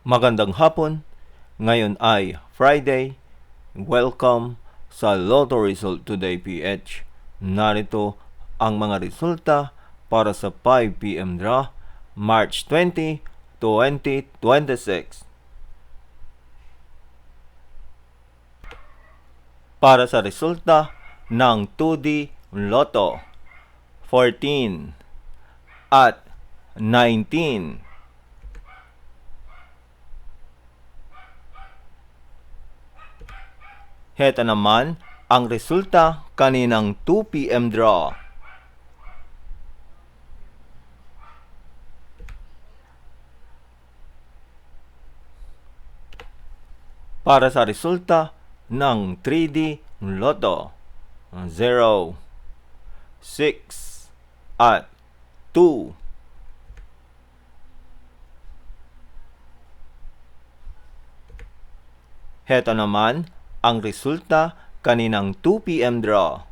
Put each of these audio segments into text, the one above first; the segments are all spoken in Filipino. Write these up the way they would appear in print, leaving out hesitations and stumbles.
Magandang hapon, ngayon ay Friday. Welcome sa Lotto Result Today PH. Narito ang mga resulta para sa 5 p.m. draw, March 20, 2026. Para sa resulta ng 2D Lotto, 14 at 19. Heto naman ang resulta kaninang 2 p.m. draw. Para sa resulta ng 3D Lotto, 0, 6, at 2. Heto naman ang resulta kaninang 2 p.m. draw.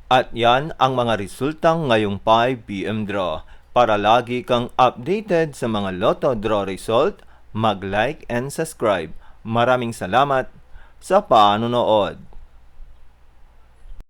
At yan ang mga resultang ngayong 5 p.m. draw. Para lagi kang updated sa mga Lotto draw result, mag-like and subscribe. Maraming salamat sa panonood.